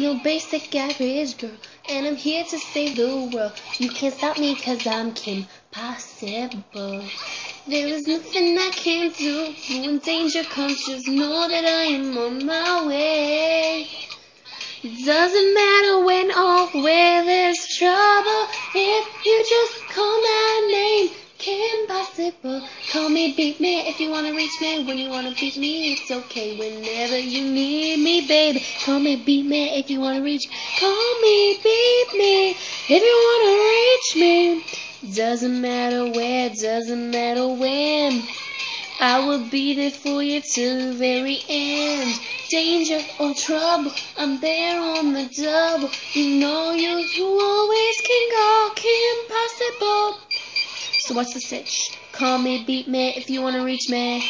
no basic average girl, and I'm here to save the world. You can't stop me 'cause I'm Kim Possible. There is nothing I can't do. When danger comes, just know that I am on my way. It doesn't matter when or where there's trouble, if you just call my name, Kim Possible. Call me, beat me if you wanna reach me. When you wanna beat me, it's okay. Whenever you need me, baby. Call me, beat me if you wanna reach me. Call me, beat me if you wanna reach me. Doesn't matter where, doesn't matter when, I will be there for you till the very end. Danger or trouble, I'm there on the double. You know you always can call Kim Possible. So what's the stitch? Call me, beat me if you wanna reach me.